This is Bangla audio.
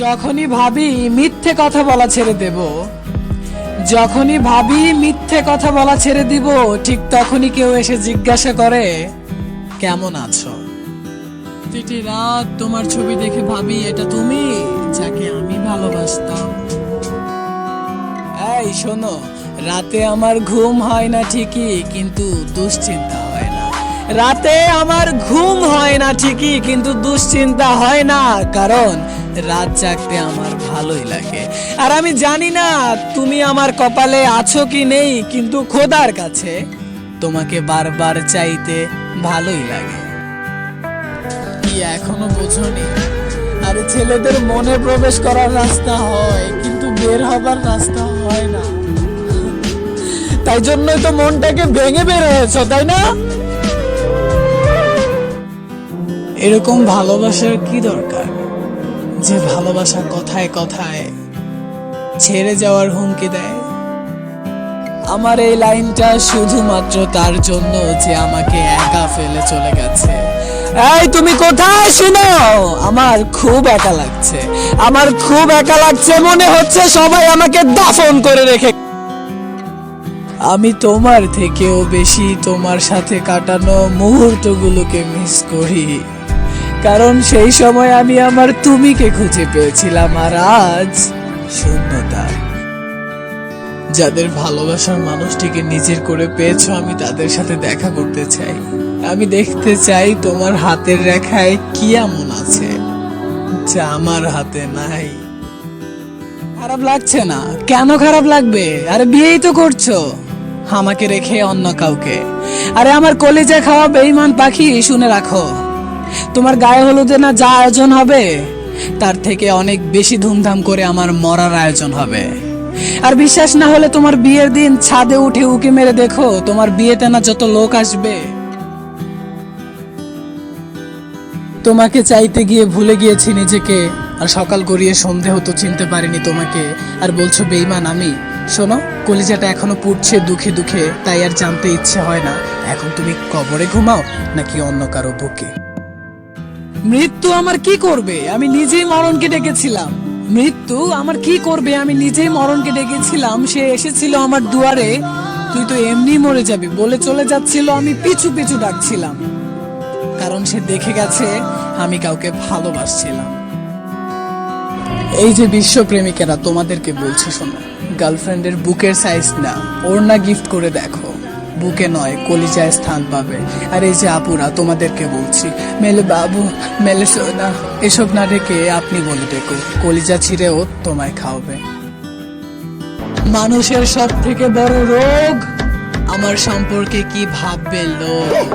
যখনই ভাবি মিথ্যে কথা বলা ছেড়ে দেব, যখনই ভাবি মিথ্যে কথা বলা ছেড়ে দিব, ঠিক তখনই কেউ এসে জিজ্ঞাসা করে কেমন আছো। প্রতিটি রাত তোমার ছবি দেখে ভাবি এটা তুমি, যাকে আমি ভালোবাসতাম। এই শোনো, রাতে আমার ঘুম হয় না ঠিকই, কিন্তু দুশ্চিন্তা হয় না। রাতে আমার ঘুম হয় না ঠিকই, কিন্তু দুশ্চিন্তা হয় না, কারণ রাত জাগতে আমার ভালোই লাগে। আর আমি জানি না তুমি আমার কপালে আছো কি নেই, কিন্তু খোদার কাছে তোমাকে বারবার চাইতে ভালোই লাগে। কি এখনো বোঝোনি? আরে ছেলেদের মনে প্রবেশ করার রাস্তা হয়, কিন্তু বের হবার রাস্তা হয় না। তাই জন্যই তো মনটাকে ভেঙে বের হয়েছে, তাই না? এরকম ভালোবাসার কি দরকার, যে ভালোবাসা কথায় কথায় ছেড়ে যাওয়ার হুমকি দেয়। আমার এই লাইনটা শুধুমাত্র তার জন্য যে আমাকে একা ফেলে চলে গেছে। এই তুমি কোথায়? শুনো, আমার খুব একা লাগছে, আমার খুব একা লাগছে, মনে হচ্ছে সবাই আমাকে দাফন করে রেখে। আমি তোমার থেকেও বেশি তোমার সাথে কাটানো মুহূর্তগুলোকে মিস করি, কারণ সেই সময় আমি আমার তুমিকে খুঁজে পেয়েছিলাম, আর আজ শূন্যতা। যাদের ভালোবাসার মানুষটিকে নিজের করে পেয়েছো, আমি তাদের সাথে দেখা করতে চাই। আমি দেখতে চাই তোমার হাতের রেখায় কি এমন আছে যা আমার হাতে নাই। খারাপ লাগছে না? কেন খারাপ লাগবে? আরে বিয়েই তো করছো আমাকে রেখে অন্য কাউকে। আরে আমার কলিজা খাওয়া বেঈমান পাখি, শুনে রাখো, তোমার গায়ে হলুদে না যা আয়োজন হবে, তার থেকে অনেক বেশি ধুমধাম করে আমার মরার আয়োজন হবে। আর বিশ্বাস না হলে তোমার বিয়ের দিন ছাদে উঠে উকি মেরে দেখো, তোমার বিয়েতে না যত লোক আসবে। তোমাকে চাইতে গিয়ে ভুলে গিয়েছি নিজেকে, আর সকাল গড়িয়ে সন্ধে হতো চিনতে পারিনি তোমাকে, আর বলছো বেঈমান আমি। শোনো, কলিজাটা এখনো পুড়ছে দুঃখে দুঃখে, তাই আর জানতে ইচ্ছে হয় না এখন তুমি কবরে ঘুমাও নাকি অন্য কারো বুকে। মৃত্যু আমার কি করবে? আমি নিজেই মরণকে ডেকেছিলাম। মৃত্যু আমার কি করবে? আমি নিজেই মরণকে ডেকেছিলাম। সে এসেছিল আমার দুয়ারে, তুই তো এমনি মরে যাবি বলে চলে যাচ্ছিল, আমি পিছু পিছু ডাকছিলাম, কারণ সে দেখে গেছে আমি কাউকে ভালোবাসছিলাম। এই যে বিশ্ব প্রেমিকেরা, তোমাদেরকে বলছে শোনো, গার্লফ্রেন্ডের বুকের সাইজ না, ওড়না গিফট করে দেখো, বুকে নয় কলিজায় স্থান পাবে। আর এই যে আপুরা, তোমাদেরকে বলছি, মেলে বাবু, মেলে সোনা, এসব না ডেকে আপনি বলে ডেকো, কলিজা ছিঁড়েও তোমায় খাওয়াবে। মানুষের সব থেকে বড় রোগ আমার সম্পর্কে কি ভাববে লোক।